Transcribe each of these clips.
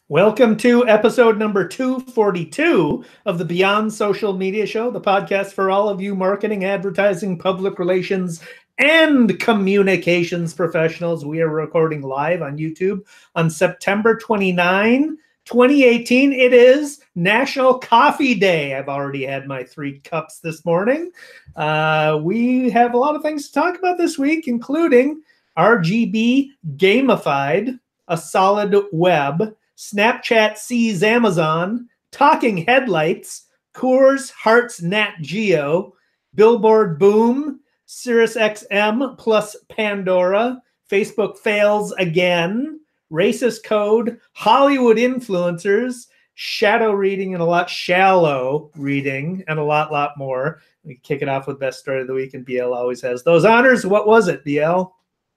Welcome to episode number 242 of the Beyond Social Media Show, the podcast for all of you marketing, advertising, public relations, and communications professionals. We are recording live on YouTube on September 29, 2018. It is National Coffee Day. I've already had my 3 cups this morning. We have a lot of things to talk about this week, including RBG Gamified, a solid web, Snapchat sees Amazon, talking headlights, Coors hearts NatGeo, billboard boom, Sirius XM plus Pandora, Facebook fails again, racist code, Hollywood influencers, shadow reading and shallow reading, and a lot more. We kick it off with best story of the week, and BL always has those honors. What was it, BL?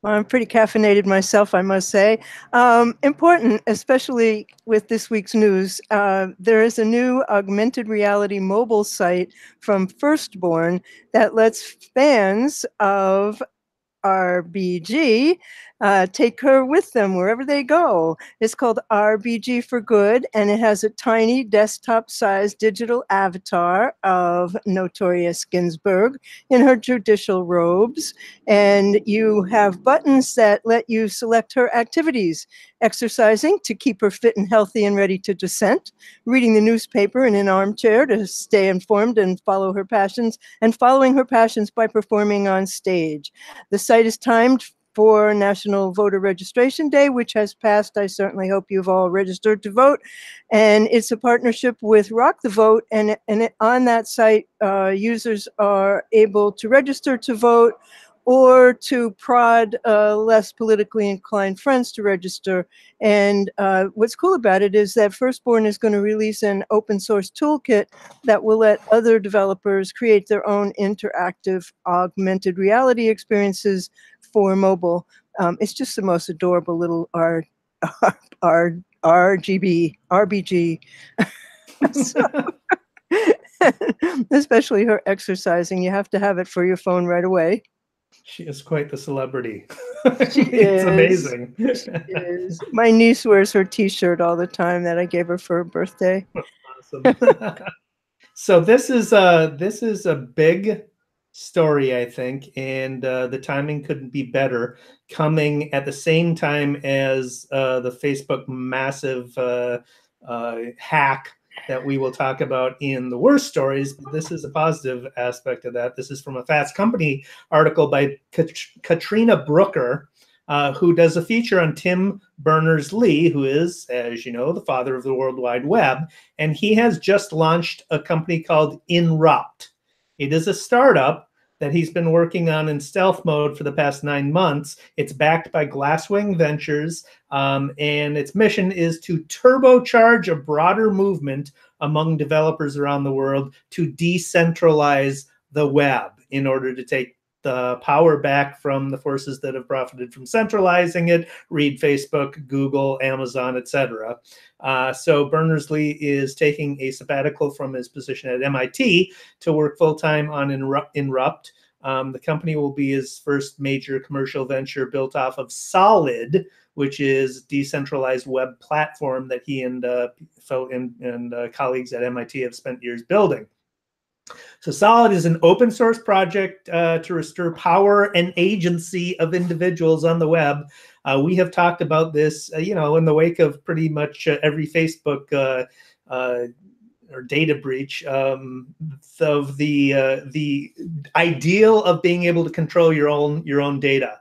Well, I'm pretty caffeinated myself, I must say. Important, especially with this week's news. There is a new augmented reality mobile site from Firstborn that lets fans of RBG take her with them wherever they go. It's called RBG for Good, and it has a tiny desktop-sized digital avatar of Notorious Ginsburg in her judicial robes, and you have buttons that let you select her activities: exercising to keep her fit and healthy and ready to dissent, reading the newspaper in an armchair to stay informed and follow her passions, and following her passions by performing on stage. The site is timed for National Voter Registration Day, which has passed. I certainly hope you've all registered to vote. And it's a partnership with Rock the Vote. And on that site, users are able to register to vote or to prod less politically inclined friends to register. And what's cool about it is that Firstborn is going to release an open source toolkit that will let other developers create their own interactive augmented reality experiences for mobile. It's just the most adorable little RBG. So, especially her exercising. You have to have it for your phone right away. She is quite the celebrity. It's amazing. She is. My niece wears her T-shirt all the time that I gave her for her birthday. Awesome. So this is a big story, I think, and the timing couldn't be better, coming at the same time as the Facebook massive hack that we will talk about in the worst stories. But this is a positive aspect of that. This is from a Fast Company article by Katrina Brooker, who does a feature on Tim Berners-Lee, who is, as you know, the father of the World Wide Web. And he has just launched a company called Inrupt. It is a startup that he's been working on in stealth mode for the past 9 months. It's backed by Glasswing Ventures, and its mission is to turbocharge a broader movement among developers around the world to decentralize the web in order to take the power back from the forces that have profited from centralizing it. Read Facebook, Google, Amazon, etc. So Berners-Lee is taking a sabbatical from his position at MIT to work full-time on Inrupt. The company will be his first major commercial venture, built off of Solid, which is a decentralized web platform that he and colleagues at MIT have spent years building. So Solid is an open source project to restore power and agency of individuals on the web. We have talked about this, in the wake of pretty much every Facebook or data breach, of the ideal of being able to control your own data.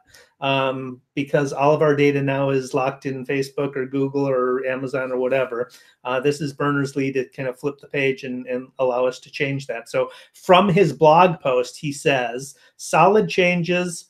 Because all of our data now is locked in Facebook or Google or Amazon or whatever. This is Berners-Lee to kind of flip the page and allow us to change that. So from his blog post, he says, Solid is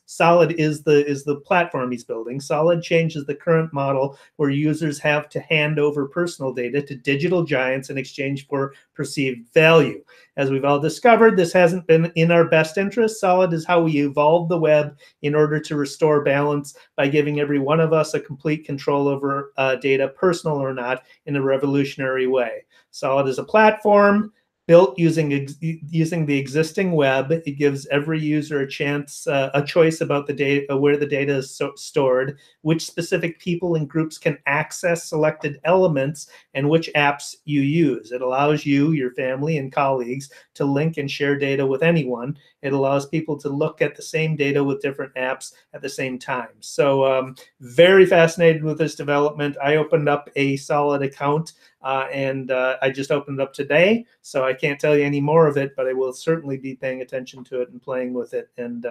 the platform he's building. Solid changes the current model where users have to hand over personal data to digital giants in exchange for perceived value. As we've all discovered, this hasn't been in our best interest. Solid is how we evolved the web in order to restore balance by giving every one of us a complete control over data, personal or not, in a revolutionary way. Solid is a platform built using the existing web. It gives every user a chance, a choice about the data, where the data is stored, which specific people and groups can access selected elements, and which apps you use. It allows you, your family, and colleagues to link and share data with anyone. It allows people to look at the same data with different apps at the same time. So very fascinated with this development. I opened up a Solid account and I just opened it up today, so I can't tell you any more of it, but I will certainly be paying attention to it and playing with it. And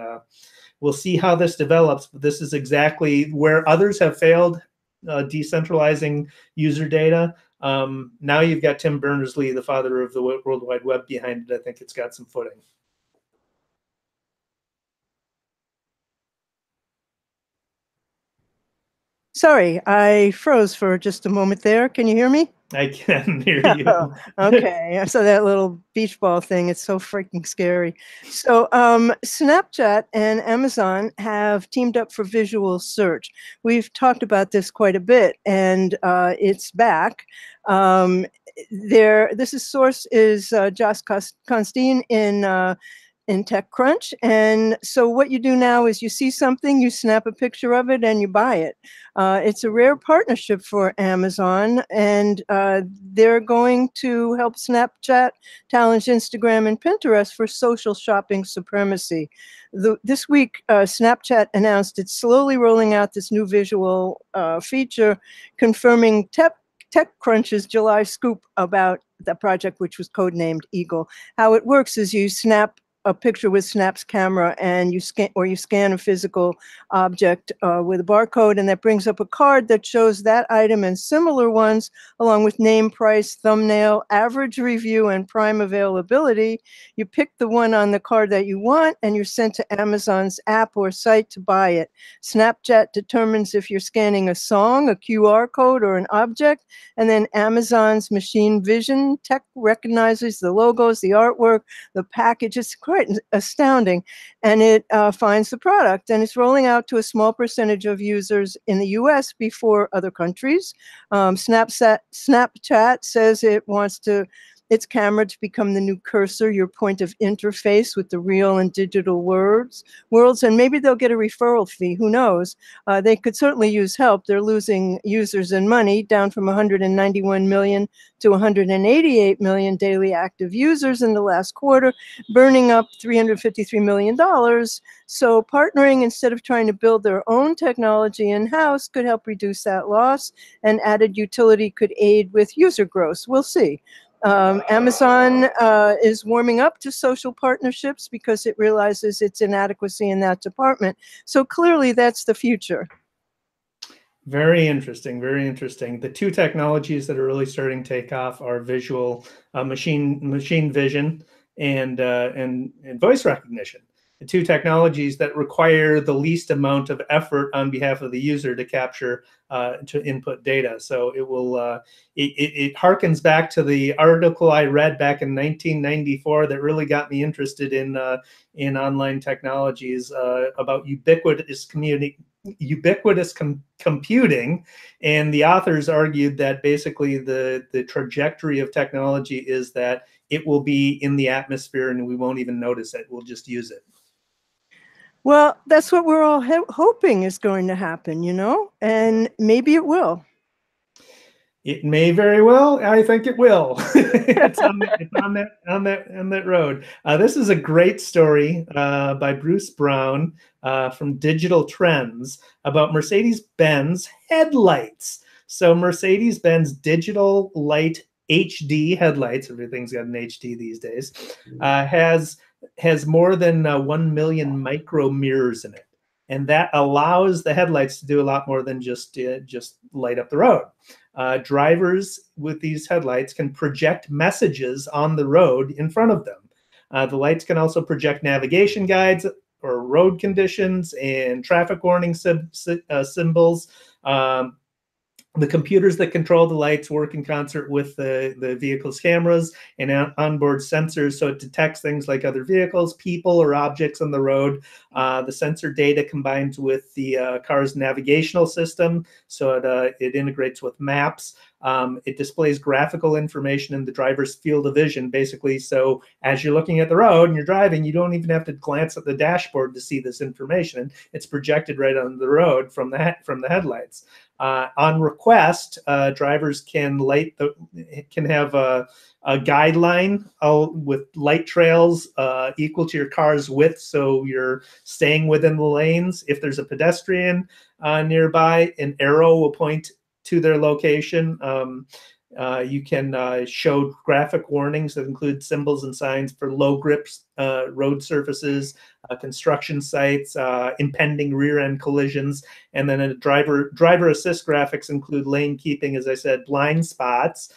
we'll see how this develops. But this is exactly where others have failed decentralizing user data. Now you've got Tim Berners-Lee, the father of the World Wide Web, behind it. I think it's got some footing. Sorry, I froze for just a moment there. Can you hear me? I can hear you. Oh, okay, I saw that little beach ball thing. It's so freaking scary. So Snapchat and Amazon have teamed up for visual search. We've talked about this quite a bit, and it's back. Source is Josh Constantine in TechCrunch. And so what you do now is you see something, you snap a picture of it, and you buy it. It's a rare partnership for Amazon, and they're going to help Snapchat challenge Instagram and Pinterest for social shopping supremacy. This week, Snapchat announced it's slowly rolling out this new visual feature, confirming TechCrunch's July scoop about the project, which was codenamed Eagle. How it works is you snap a picture with Snap's camera, and you scan a physical object with a barcode, and that brings up a card that shows that item and similar ones, along with name, price, thumbnail, average review, and prime availability. You pick the one on the card that you want, and you're sent to Amazon's app or site to buy it. Snapchat determines if you're scanning a song, a QR code, or an object, and then Amazon's machine vision tech recognizes the logos, the artwork, the package. It's quite astounding, and it finds the product, and it's rolling out to a small percentage of users in the US before other countries. Snapchat says it wants its camera to become the new cursor, your point of interface with the real and digital worlds, and maybe they'll get a referral fee. Who knows? They could certainly use help. They're losing users and money, down from 191 million to 188 million daily active users in the last quarter, burning up $353 million. So partnering, instead of trying to build their own technology in-house, could help reduce that loss, and added utility could aid with user growth. We'll see. Amazon is warming up to social partnerships because it realizes its inadequacy in that department. So clearly that's the future. Very interesting, very interesting. The two technologies that are really starting to take off are visual machine vision and voice recognition. The two technologies that require the least amount of effort on behalf of the user to capture, to input data. So it will it harkens back to the article I read back in 1994 that really got me interested in online technologies, about ubiquitous computing, and the authors argued that basically the trajectory of technology is that it will be in the atmosphere and we won't even notice it. We'll just use it. Well, that's what we're all hoping is going to happen, you know, and maybe it will. It may very well. I think it will. It's on that road. This is a great story by Bruce Brown from Digital Trends about Mercedes-Benz Headlights. So Mercedes-Benz Digital Light HD headlights, everything's got an HD these days, has more than 1 million micro mirrors in it. And that allows the headlights to do a lot more than just light up the road. Drivers with these headlights can project messages on the road in front of them. The lights can also project navigation guides or road conditions and traffic warning symbols. The computers that control the lights work in concert with the vehicle's cameras and onboard sensors, so it detects things like other vehicles, people, or objects on the road. The sensor data combines with the car's navigational system, so it integrates with maps. It displays graphical information in the driver's field of vision, basically. So as you're looking at the road and you're driving, you don't even have to glance at the dashboard to see this information. It's projected right on the road from the headlights. On request, drivers can have a guideline with light trails equal to your car's width, so you're staying within the lanes. If there's a pedestrian nearby, an arrow will point to their location. You can show graphic warnings that include symbols and signs for low grips, road surfaces, construction sites, impending rear end collisions, and then a driver assist graphics include lane keeping, as I said, blind spots,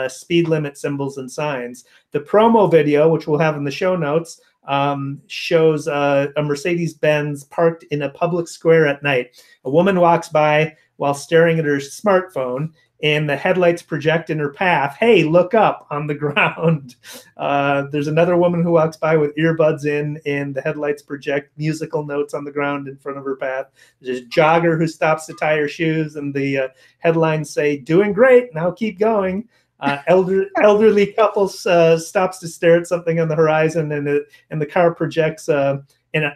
speed limit symbols and signs. The promo video, which we'll have in the show notes, shows a Mercedes-Benz parked in a public square at night. A woman walks by while staring at her smartphone, and the headlights project in her path. Hey, look up on the ground. There's another woman who walks by with earbuds in, and the headlights project musical notes on the ground in front of her path. There's a jogger who stops to tie her shoes, and the headlines say, "Doing great, now keep going." Elderly couple stops to stare at something on the horizon, and the car projects a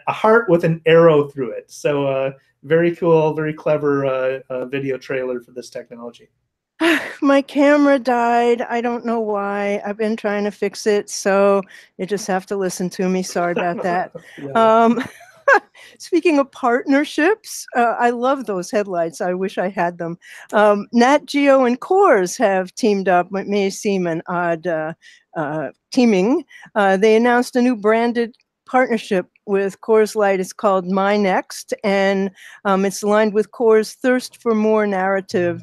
heart with an arrow through it. So very cool, very clever video trailer for this technology. My camera died. I don't know why. I've been trying to fix it, so you just have to listen to me. Sorry about that. Yeah. Speaking of partnerships, I love those headlights. I wish I had them. NatGeo and Coors have teamed up. It may seem an odd teaming. They announced a new branded partnership with Coors Light. It's called My Next, and it's aligned with Coors' Thirst for More narrative.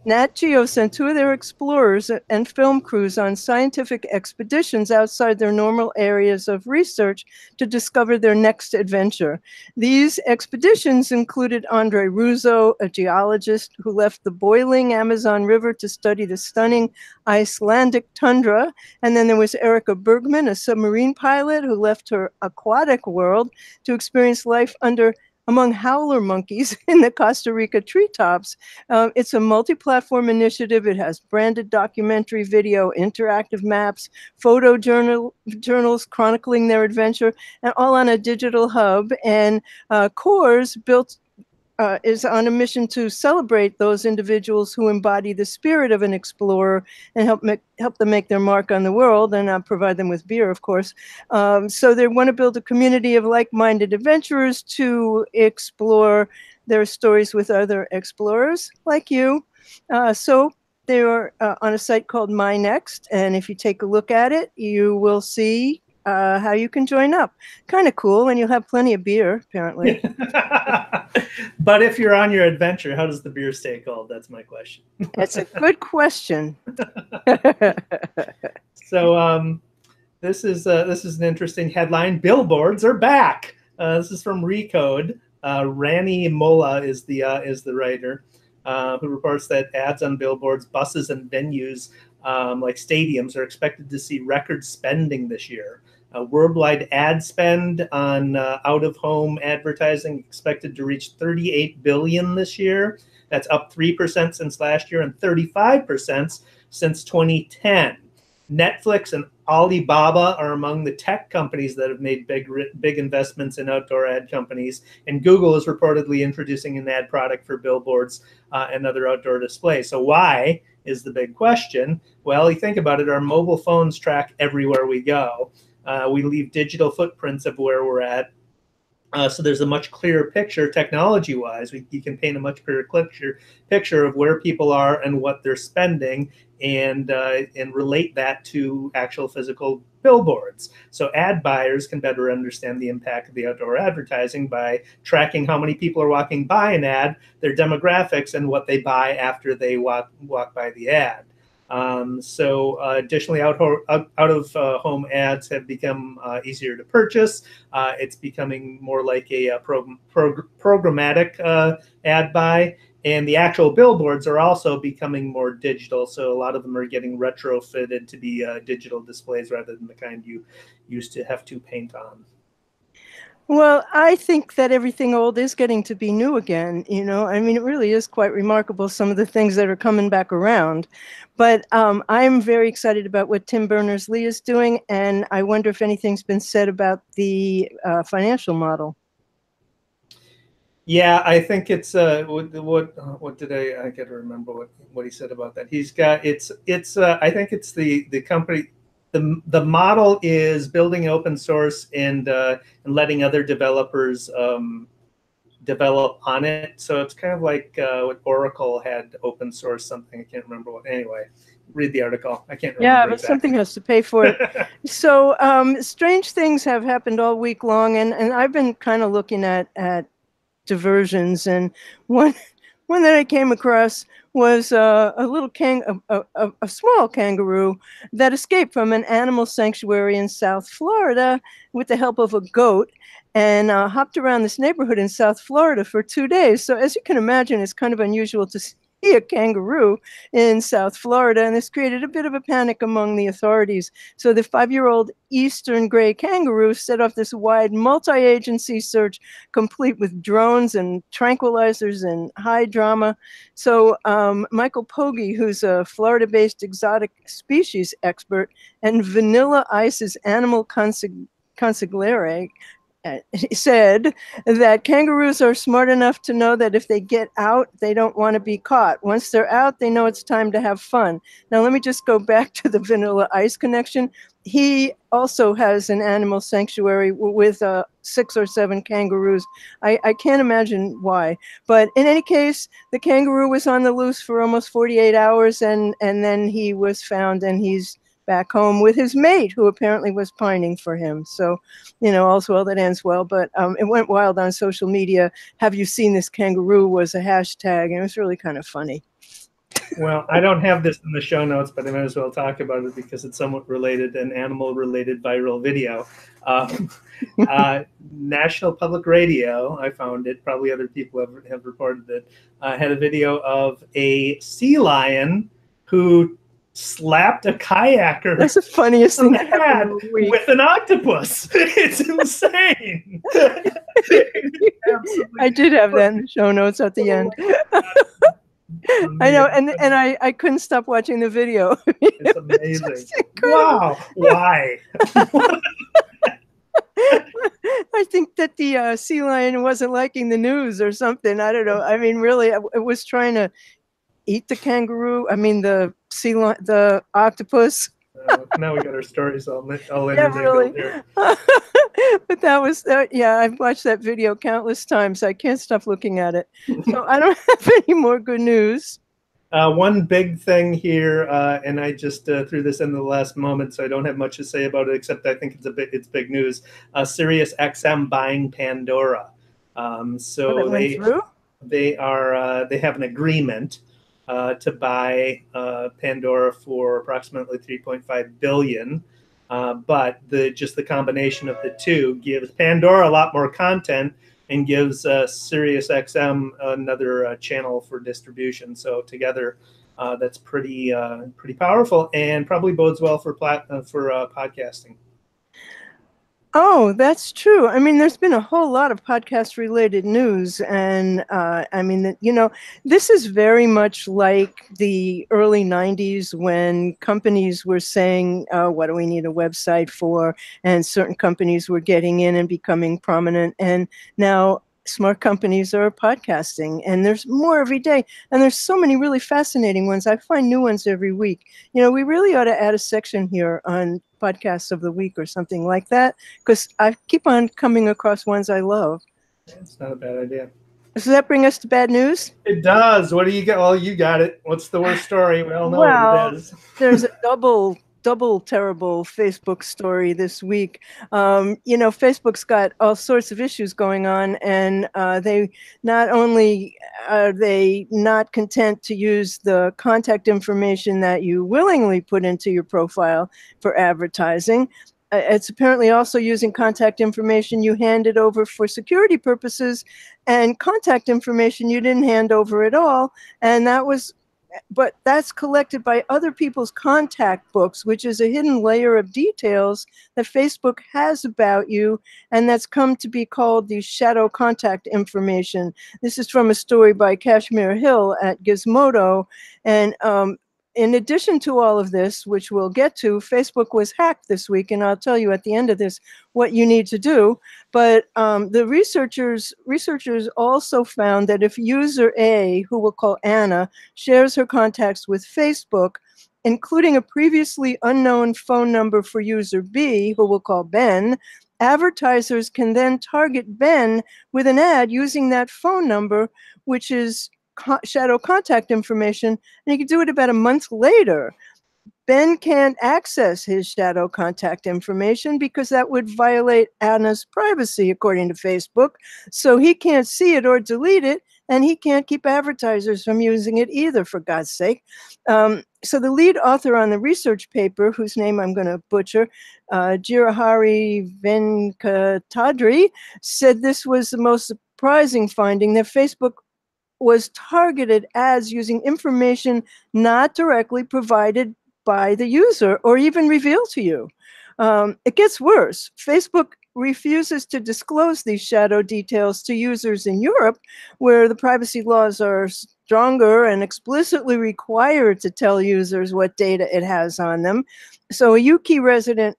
NatGeo sent 2 of their explorers and film crews on scientific expeditions outside their normal areas of research to discover their next adventure. These expeditions included Andre Russo, a geologist who left the boiling Amazon River to study the stunning Icelandic tundra. And then there was Erica Bergman, a submarine pilot who left her aquatic world to experience life among howler monkeys in the Costa Rica treetops. It's a multi-platform initiative. It has branded documentary video, interactive maps, photo journals chronicling their adventure, and all on a digital hub. And Coors is on a mission to celebrate those individuals who embody the spirit of an explorer and help them make their mark on the world, and provide them with beer, of course. So they want to build a community of like-minded adventurers to explore their stories with other explorers like you. So they are on a site called My Next, and if you take a look at it, you will see how you can join up. Kind of cool, and you'll have plenty of beer, apparently. But if you're on your adventure, how does the beer stay cold? That's my question. That's a good question. So this is an interesting headline. Billboards are back. This is from Recode. Rani Molla is the writer, who reports that ads on billboards, buses, and venues like stadiums are expected to see record spending this year. Worldwide ad spend on out-of-home advertising expected to reach $38 billion this year. That's up 3% since last year and 35% since 2010. Netflix and Alibaba are among the tech companies that have made big investments in outdoor ad companies, and Google is reportedly introducing an ad product for billboards and other outdoor displays. So why is the big question? Well, you think about it, our mobile phones track everywhere we go. We leave digital footprints of where we're at. So there's a much clearer picture technology-wise. You can paint a much clearer picture of where people are and what they're spending, and relate that to actual physical billboards. So ad buyers can better understand the impact of the outdoor advertising by tracking how many people are walking by an ad, their demographics, and what they buy after they walk by the ad. Additionally, out-of-home ads have become easier to purchase. It's becoming more like a programmatic ad buy. And the actual billboards are also becoming more digital. So a lot of them are getting retrofitted to be digital displays rather than the kind you used to have to paint on. Well, I think that everything old is getting to be new again. I mean, it really is quite remarkable, some of the things that are coming back around. But I'm very excited about what Tim Berners-Lee is doing, and I wonder if anything's been said about the financial model. Yeah, I think it's what did I got to remember what he said about that. He's got it's I think it's the company, the model is building open source and letting other developers develop on it. So it's kind of like what Oracle had open source something. I can't remember what. Anyway, read the article. I can't remember. Yeah, but exactly. something has to pay for it. So strange things have happened all week long, and I've been kind of looking at diversions, and one that I came across was a little a small kangaroo that escaped from an animal sanctuary in South Florida with the help of a goat, and hopped around this neighborhood in South Florida for 2 days. So as you can imagine, it's kind of unusual to see a kangaroo in South Florida, and this created a bit of a panic among the authorities. So the 5-year-old eastern gray kangaroo set off this wide multi-agency search, complete with drones and tranquilizers and high drama. So Michael Pogge, who's a Florida-based exotic species expert and Vanilla Ice's animal consigliere, said that kangaroos are smart enough to know that if they get out, they don't want to be caught. Once they're out, they know it's time to have fun. Now, let me just go back to the Vanilla Ice connection. He also has an animal sanctuary with 6 or 7 kangaroos. I can't imagine why. But in any case, the kangaroo was on the loose for almost 48 hours, and then he was found, and he's back home with his mate, who apparently was pining for him. So, all's well that ends well. But it went wild on social media. Have you seen this kangaroo was a hashtag, and it was really kind of funny. Well, I don't have this in the show notes, but I might as well talk about it because it's somewhat related, an animal-related viral video. National Public Radio, I found it, probably other people have reported it, had a video of a sea lion who slapped a kayaker. That's the funniest thing that happened with an octopus. It's insane. I did have that in the show notes at the end. I know, and I couldn't stop watching the video. It's amazing. Wow. Why? I think that the sea lion wasn't liking the news or something. I don't know. I mean, really, it was trying to eat the kangaroo. I mean, the the octopus. Now we got our stories all yeah, really. Here. But that was yeah, I've watched that video countless times. I can't stop looking at it. So I don't have any more good news. One big thing here, and I just threw this in the last moment, so I don't have much to say about it, except I think it's big news. Sirius XM buying Pandora. So they have an agreement to buy Pandora for approximately $3.5 billion. But just the combination of the two gives Pandora a lot more content and gives Sirius XM another channel for distribution. So together, that's pretty powerful and probably bodes well for podcasting. Oh, that's true. I mean, there's been a whole lot of podcast-related news, and I mean, this is very much like the early '90s when companies were saying, "What do we need a website for?" And certain companies were getting in and becoming prominent, and now smart companies are podcasting, and there's more every day, and there's so many really fascinating ones. I find new ones every week. We really ought to add a section here on podcasts of the week or something like that, because I keep on coming across ones I love. It's not a bad idea. Does that bring us to bad news? It does. What do you got? Well, you got it. What's the worst story? We all know what it is. There's a double terrible Facebook story this week. Facebook's got all sorts of issues going on, and they not only are they not content to use the contact information that you willingly put into your profile for advertising, it's apparently also using contact information you handed over for security purposes and contact information you didn't hand over at all. And that was, but that's collected by other people's contact books, which is a hidden layer of details that Facebook has about you, and that's come to be called the shadow contact information. This is from a story by Kashmir Hill at Gizmodo. And in addition to all of this, which we'll get to, Facebook was hacked this week, and I'll tell you at the end of this what you need to do. But the researchers also found that if user A, who we'll call Anna, shares her contacts with Facebook, including a previously unknown phone number for user B, who we'll call Ben, advertisers can then target Ben with an ad using that phone number, which is shadow contact information, and he could do it about a month later. Ben can't access his shadow contact information because that would violate Anna's privacy, according to Facebook. So he can't see it or delete it, and he can't keep advertisers from using it either, for God's sake. So the lead author on the research paper, whose name I'm going to butcher, Girahari Venkatadri, said this was the most surprising finding, that Facebook was targeted ads using information not directly provided by the user or even revealed to you. It gets worse. Facebook refuses to disclose these shadow details to users in Europe, where the privacy laws are stronger and explicitly required to tell users what data it has on them. So a UK resident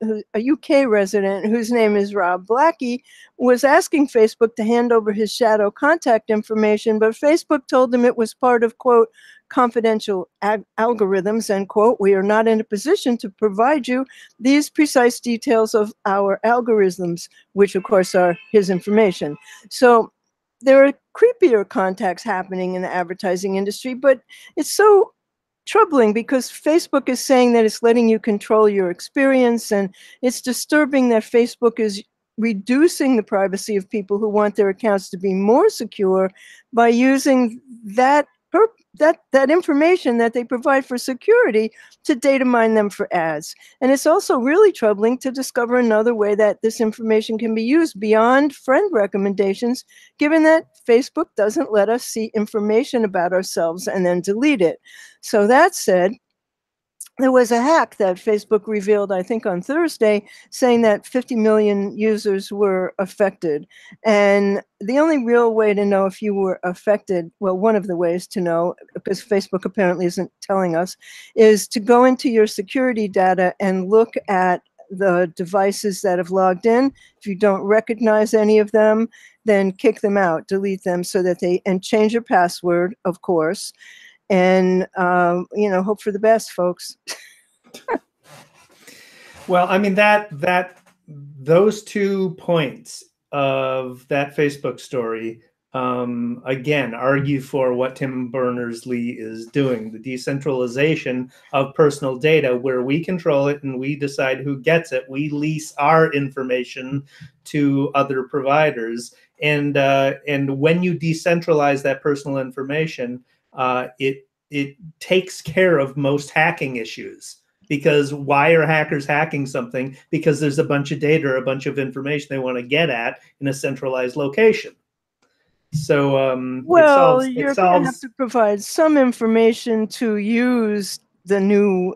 whose name is Rob Blackie was asking Facebook to hand over his shadow contact information, but Facebook told him it was part of, quote, confidential algorithms, end quote. We are not in a position to provide you these precise details of our algorithms, which of course are his information. So there are creepier contacts happening in the advertising industry, but it's so troubling because Facebook is saying that it's letting you control your experience, and it's disturbing that Facebook is reducing the privacy of people who want their accounts to be more secure by using that information that they provide for security to data mine them for ads. And it's also really troubling to discover another way that this information can be used beyond friend recommendations, given that Facebook doesn't let us see information about ourselves and then delete it. So that said, there was a hack that Facebook revealed, I think on Thursday, saying that 50 million users were affected. And the only real way to know if you were affected, well, one of the ways to know, because Facebook apparently isn't telling us, is to go into your security data and look at the devices that have logged in. If you don't recognize any of them, then kick them out, delete them so that and change your password, of course. And, hope for the best, folks. Well, I mean, those 2 points of that Facebook story, again, argue for what Tim Berners-Lee is doing, the decentralization of personal data, where we control it and we decide who gets it. We lease our information to other providers. And when you decentralize that personal information, it takes care of most hacking issues. Because why are hackers hacking something? Because there's a bunch of data or a bunch of information they want to get at in a centralized location. So well, you're going to have to provide some information to use the new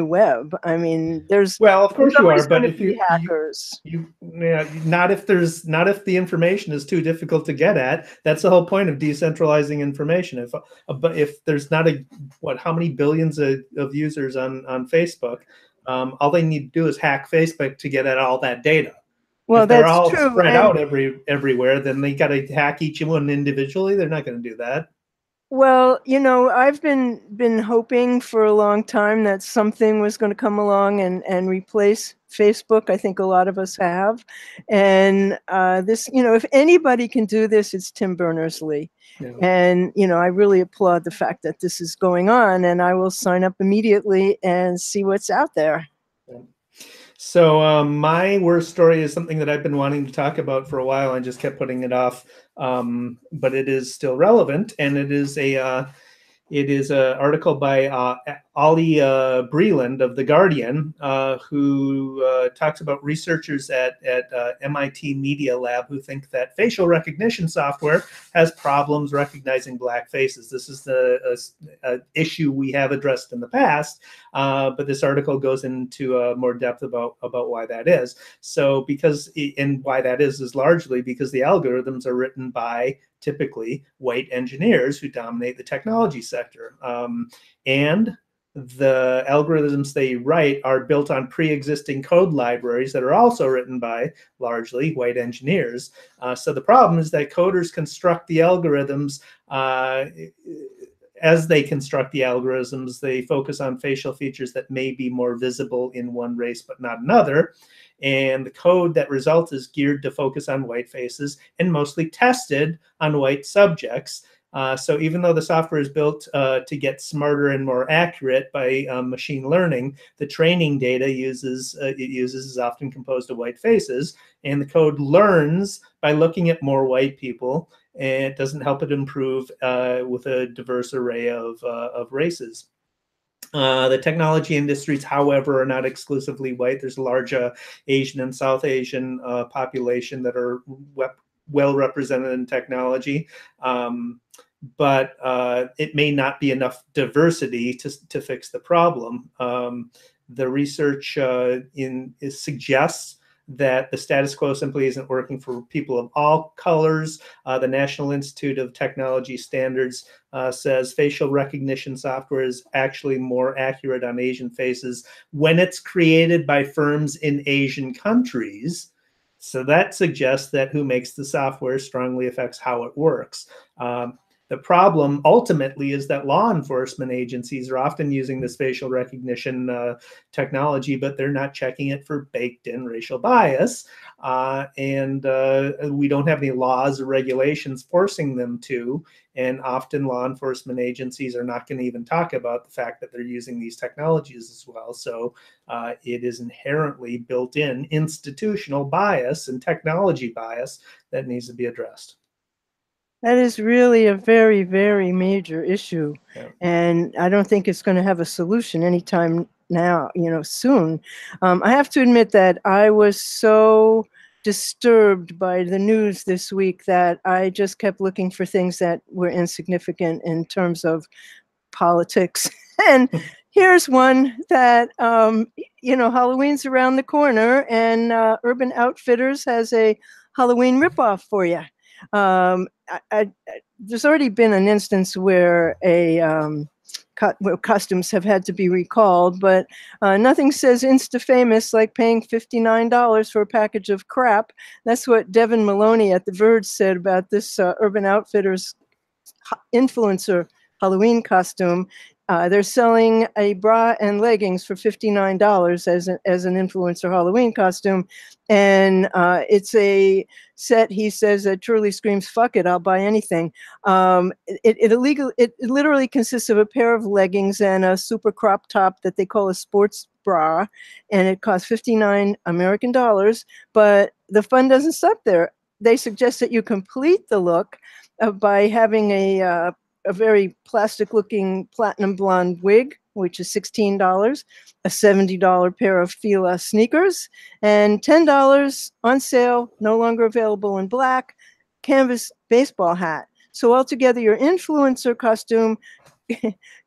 web. I mean, of course you are, but if you hackers, not if the information is too difficult to get at. That's the whole point of decentralizing information. If there's not how many billions of users on Facebook, all they need to do is hack Facebook to get at all that data. Well, if they're all true. spread out everywhere, then they got to hack each one individually. They're not going to do that. Well, I've been hoping for a long time that something was going to come along and replace Facebook. I think a lot of us have. And this, if anybody can do this, it's Tim Berners-Lee. Yeah. And, I really applaud the fact that this is going on, and I will sign up immediately and see what's out there. Yeah. So my worst story is something that I've been wanting to talk about for a while. I just kept putting it off, but it is still relevant, and it is a article by Ollie Breland of The Guardian, who talks about researchers at MIT Media Lab who think that facial recognition software has problems recognizing black faces. This is the issue we have addressed in the past, but this article goes into more depth about why that is. So and why that is largely because the algorithms are written by typically white engineers who dominate the technology sector. And the algorithms they write are built on pre-existing code libraries that are also written by largely white engineers. So the problem is that coders construct the algorithms. As they construct the algorithms, they focus on facial features that may be more visible in one race but not another. And the code that results is geared to focus on white faces and mostly tested on white subjects. So even though the software is built to get smarter and more accurate by machine learning, the training data it uses is often composed of white faces, and the code learns by looking at more white people, and it doesn't help it improve with a diverse array of races. The technology industries, however, are not exclusively white. There's a large Asian and South Asian population that are well represented in technology. But it may not be enough diversity to fix the problem. The research suggests that the status quo simply isn't working for people of all colors. The National Institute of Technology Standards says facial recognition software is actually more accurate on Asian faces when it's created by firms in Asian countries. So that suggests that who makes the software strongly affects how it works. The problem ultimately is that law enforcement agencies are often using this facial recognition technology, but they're not checking it for baked-in racial bias. And we don't have any laws or regulations forcing them to. And often law enforcement agencies are not going to even talk about the fact that they're using these technologies as well. So it is inherently built-in institutional bias and technology bias that needs to be addressed. That is really a very, very major issue. Yeah. And I don't think it's going to have a solution anytime now, soon. I have to admit that I was so disturbed by the news this week that I just kept looking for things that were insignificant in terms of politics. And here's one that, Halloween's around the corner, and Urban Outfitters has a Halloween ripoff for you. There's already been an instance where where costumes have had to be recalled, but nothing says insta-famous like paying $59 for a package of crap. That's what Devin Maloney at The Verge said about this Urban Outfitters influencer Halloween costume. They're selling a bra and leggings for $59 as an influencer Halloween costume. And it's a set, he says, that truly screams, fuck it, I'll buy anything. It literally consists of a pair of leggings and a super crop top that they call a sports bra. And it costs $59 American dollars. But the fun doesn't stop there. They suggest that you complete the look by having a very plastic-looking platinum blonde wig, which is $16, a $70 pair of Fila sneakers, and $10 on sale, no longer available in black, canvas baseball hat. So altogether, your influencer costume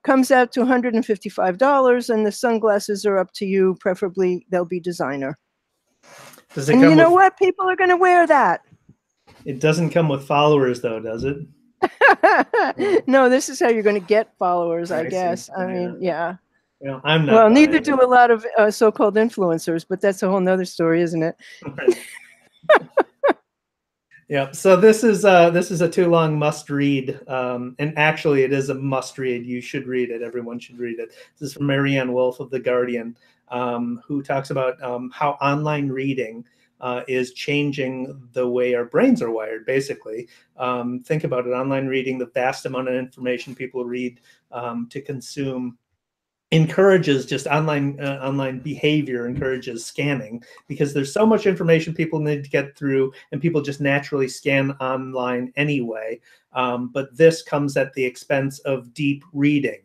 comes out to $155, and the sunglasses are up to you. Preferably, they'll be designer. And you know what? People are going to wear that. It doesn't come with followers, though, does it? No, this is how you're going to get followers, I guess. I mean, yeah. Well, I'm not. Well, neither do a lot of so-called influencers, but that's a whole nother story, isn't it? Yeah. So this is a too long must read, and actually, it is a must read. You should read it. Everyone should read it. This is from Marianne Wolf of The Guardian, who talks about how online reading is changing the way our brains are wired, basically. Think about it. Online reading, the vast amount of information people read to consume, encourages just online behavior, encourages scanning, because there's so much information people need to get through, and people just naturally scan online anyway. But this comes at the expense of deep reading.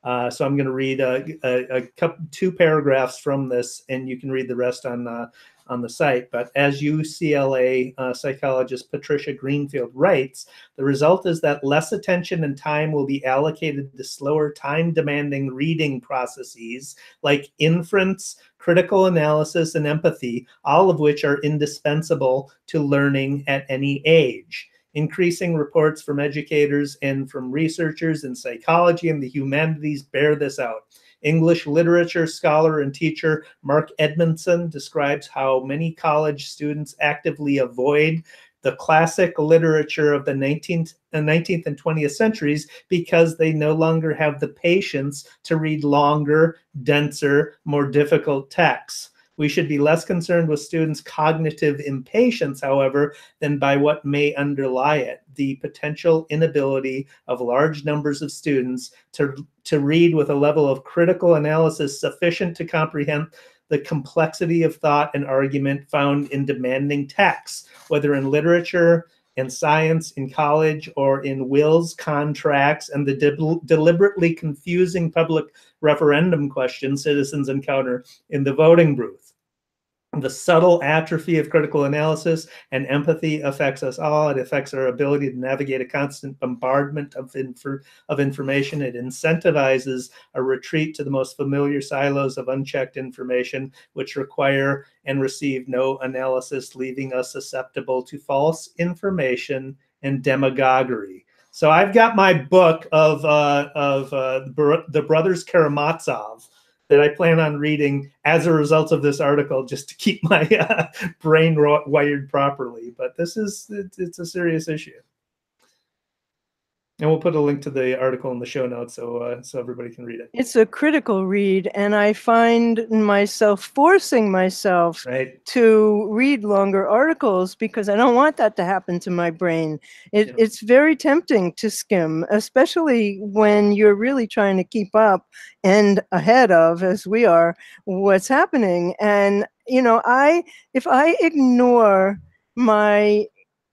So I'm going to read two paragraphs from this, and you can read the rest on the site. But as UCLA psychologist Patricia Greenfield writes, the result is that less attention and time will be allocated to slower, time-demanding reading processes like inference, critical analysis, and empathy, all of which are indispensable to learning at any age. Increasing reports from educators and from researchers in psychology and the humanities bear this out. English literature scholar and teacher Mark Edmondson describes how many college students actively avoid the classic literature of the 19th and 20th centuries because they no longer have the patience to read longer, denser, more difficult texts. We should be less concerned with students' cognitive impatience, however, than by what may underlie it, the potential inability of large numbers of students to read with a level of critical analysis sufficient to comprehend the complexity of thought and argument found in demanding texts, whether in literature, in science, in college, or in wills, contracts, and the deliberately confusing public referendum questions citizens encounter in the voting booth. The subtle atrophy of critical analysis and empathy affects us all. It affects our ability to navigate a constant bombardment of information. It incentivizes a retreat to the most familiar silos of unchecked information, which require and receive no analysis, leaving us susceptible to false information and demagoguery. So I've got my book of the Brothers Karamazov that I plan on reading as a result of this article, just to keep my brain wired properly. But it's a serious issue. And we'll put a link to the article in the show notes so everybody can read it. It's a critical read, and I find myself forcing myself to read longer articles because I don't want that to happen to my brain. It's very tempting to skim, especially when you're really trying to keep up and ahead of, as we are, what's happening. And, if I ignore my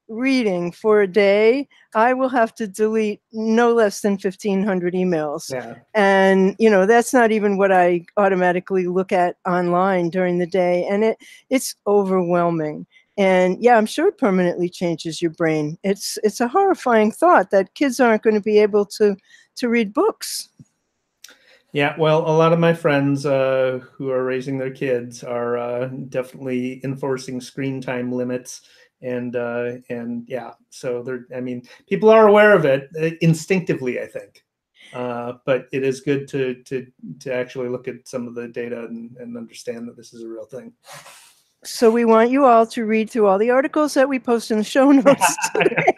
reading for a day, I will have to delete no less than 1,500 emails. Yeah. And, that's not even what I automatically look at online during the day. And it's overwhelming. And yeah, I'm sure it permanently changes your brain. It's a horrifying thought that kids aren't going to be able to read books. Yeah, well, a lot of my friends who are raising their kids are definitely enforcing screen time limits. And yeah, so people are aware of it instinctively, I think. But it is good to actually look at some of the data and understand that this is a real thing. So we want you all to read through all the articles that we post in the show notes today.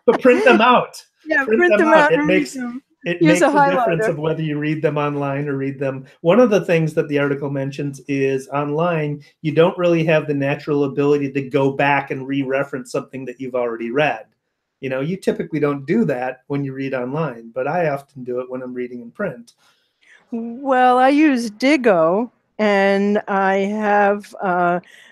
But print them out. Yeah, print them out and read them. It makes a difference of whether you read them online or read them. One of the things that the article mentions is online, you don't really have the natural ability to go back and re-reference something that you've already read. You typically don't do that when you read online, but I often do it when I'm reading in print. Well, I use Digo, and I have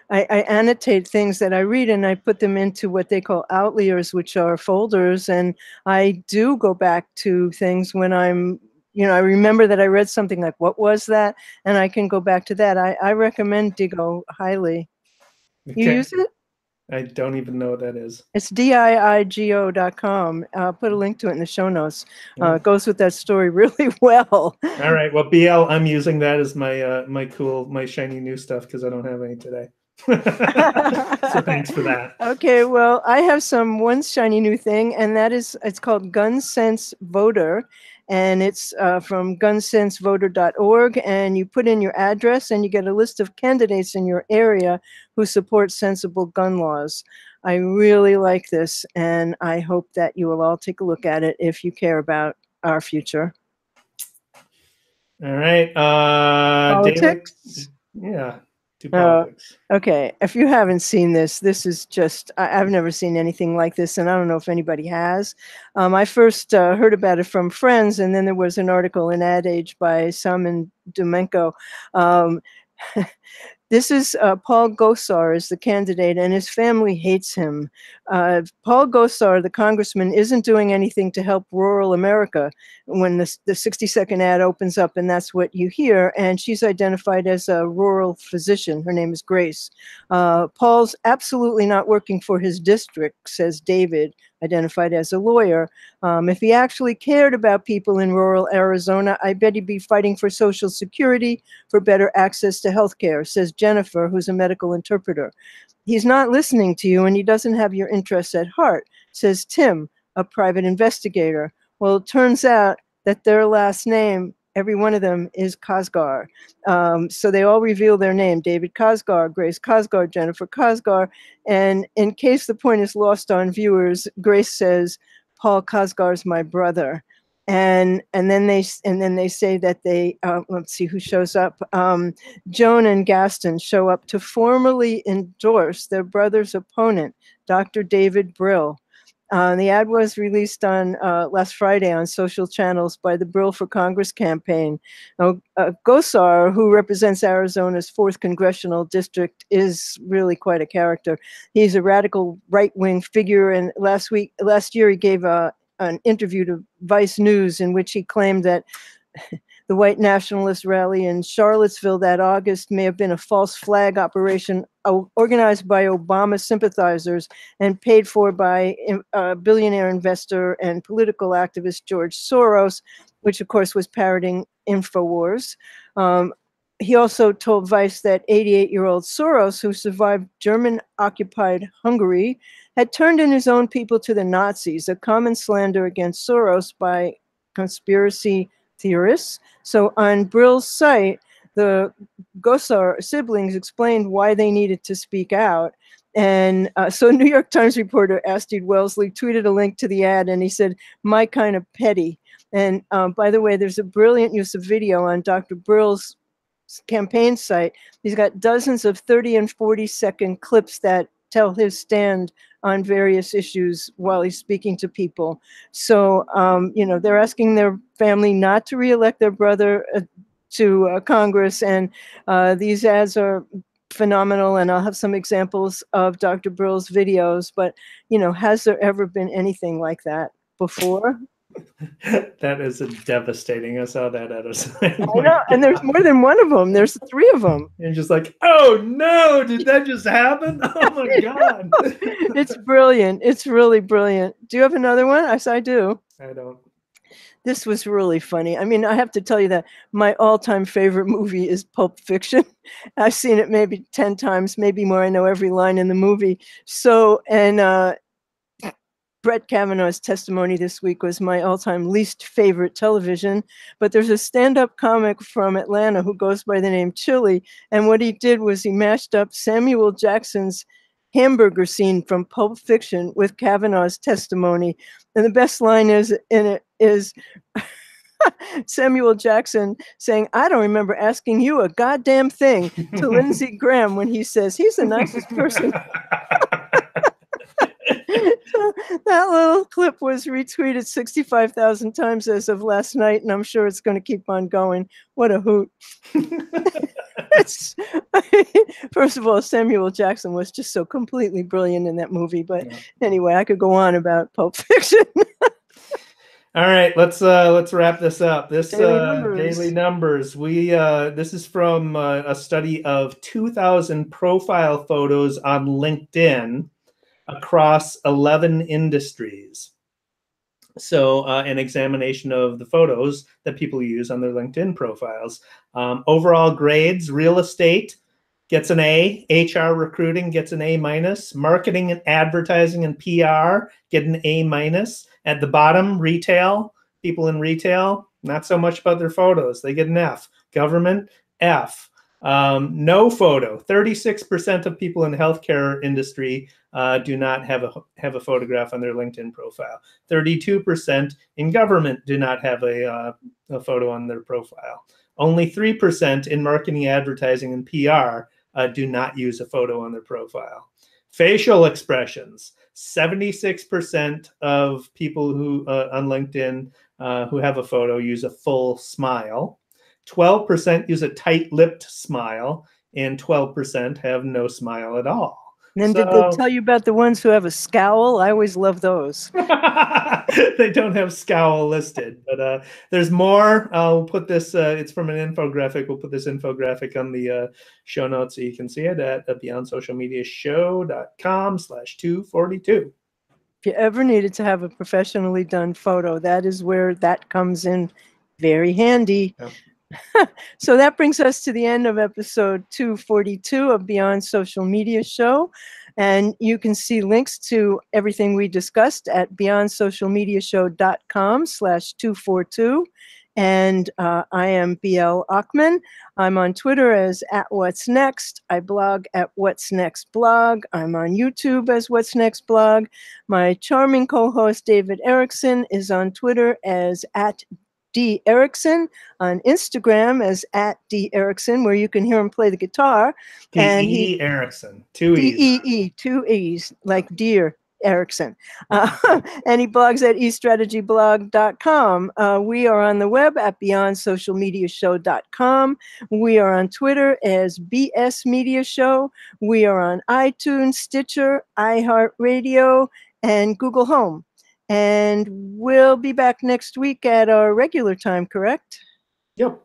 I annotate things that I read, and I put them into what they call outliers, which are folders. And I do go back to things when I'm, I remember that I read something like, what was that? And I can go back to that. I recommend Digo highly. Okay. You use it? I don't even know what that is. It's diigo.com. I'll put a link to it in the show notes. It goes with that story really well. All right. Well, BL, I'm using that as my my shiny new stuff because I don't have any today. So thanks for that. Okay, well, I have one shiny new thing, and it's called Gun Sense Voter, and it's from gunsensevoter.org, and you put in your address and you get a list of candidates in your area who support sensible gun laws. I really like this, and I hope that you will all take a look at it if you care about our future. All right. Politics? David, yeah. Politics. Okay. If you haven't seen this is just, I've never seen anything like this, and I don't know if anybody has. I first heard about it from friends, and then there was an article in Ad Age by Simon Domenko. This is Paul Gosar is the candidate, and his family hates him. Paul Gosar, the congressman, isn't doing anything to help rural America when the 60-second ad opens up, and that's what you hear. And she's identified as a rural physician. Her name is Grace. Paul's absolutely not working for his district, says David, identified as a lawyer. If he actually cared about people in rural Arizona, I bet he'd be fighting for Social Security, for better access to health care, says Jennifer, who's a medical interpreter. He's not listening to you, and he doesn't have your interests at heart, says Tim, a private investigator. Well, it turns out that their last name, every one of them, is Kosgar. So they all reveal their name: David Kosgar, Grace Kosgar, Jennifer Kosgar. And in case the point is lost on viewers, Grace says, Paul Kosgar's my brother. And then they say that they let's see who shows up. Joan and Gaston show up to formally endorse their brother's opponent, Dr. David Brill. The ad was released on last Friday on social channels by the Brill for Congress campaign. Gosar, who represents Arizona's 4th congressional district, is really quite a character. He's a radical right-wing figure, and last year he gave an interview to Vice News in which he claimed that the white nationalist rally in Charlottesville that August may have been a false flag operation organized by Obama sympathizers and paid for by billionaire investor and political activist George Soros, which of course was parroting InfoWars. He also told Vice that 88-year-old Soros, who survived German-occupied Hungary, had turned in his own people to the Nazis, a common slander against Soros by conspiracy theorists. So on Brill's site, the Gosar siblings explained why they needed to speak out. And so New York Times reporter Astrid Wellesley tweeted a link to the ad, and he said, "My kind of petty." And by the way, there's a brilliant use of video on Dr. Brill's campaign site. He's got dozens of 30 and 40-second clips that tell his stand on various issues while he's speaking to people. So, they're asking their family not to reelect their brother to Congress. And these ads are phenomenal. And I'll have some examples of Dr. Brill's videos. But, has there ever been anything like that before? That is devastating. I saw that at I know, and there's more than one of them. There's 3 of them. You're just like, oh no, did that just happen? Oh my God. It's brilliant. It's really brilliant. Do you have another one? I do. I don't. This was really funny. I mean, I have to tell you that my all-time favorite movie is Pulp Fiction. I've seen it maybe 10 times, maybe more. I know every line in the movie. So, and Brett Kavanaugh's testimony this week was my all-time least favorite television, but there's a stand-up comic from Atlanta who goes by the name Chili, and what he did was he mashed up Samuel Jackson's hamburger scene from Pulp Fiction with Kavanaugh's testimony, and the best line in it is Samuel Jackson saying, "I don't remember asking you a goddamn thing," to Lindsey Graham when he says he's the nicest person. So that little clip was retweeted 65,000 times as of last night, and I'm sure it's going to keep on going. What a hoot. First of all, Samuel Jackson was just so completely brilliant in that movie. But anyway, I could go on about Pulp Fiction. All right, let's wrap this up. This daily numbers. This is from a study of 2,000 profile photos on LinkedIn across 11 industries. So an examination of the photos that people use on their LinkedIn profiles. Overall grades: real estate gets an A, HR recruiting gets an A-, marketing and advertising and PR get an A-. At the bottom, retail, people in retail, not so much about their photos, they get an F. Government, F. No photo. 36% of people in the healthcare industry do not have a photograph on their LinkedIn profile. 32% in government do not have a photo on their profile. Only 3% in marketing, advertising, and PR do not use a photo on their profile. Facial expressions. 76% of people who on LinkedIn who have a photo use a full smile. 12% use a tight-lipped smile, and 12% have no smile at all. And then did they tell you about the ones who have a scowl? I always love those. They don't have scowl listed, but there's more. We'll put this, it's from an infographic. We'll put this infographic on the show notes so you can see it at BeyondSocialMediaShow.com/242. If you ever needed to have a professionally done photo, that is where that comes in very handy. Yep. So that brings us to the end of episode 242 of Beyond Social Media Show. And you can see links to everything we discussed at BeyondSocialMediaShow.com/242. And I am BL Ochman. I'm on Twitter as @What'sNext. I blog at What's Next Blog. I'm on YouTube as What's Next Blog. My charming co-host David Erickson is on Twitter as @D Erickson, on Instagram as @D Erickson, where you can hear him play the guitar. And D.E. Erickson, two E's. D-E-E, two E's, like dear Erickson. And he blogs at eStrategyBlog.com. We are on the web at BeyondSocialMediaShow.com. We are on Twitter as BS Media Show. We are on iTunes, Stitcher, iHeartRadio, and Google Home. And we'll be back next week at our regular time, correct? Yep.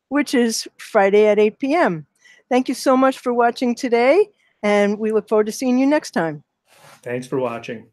Which is Friday at 8 p.m. Thank you so much for watching today, and we look forward to seeing you next time. Thanks for watching.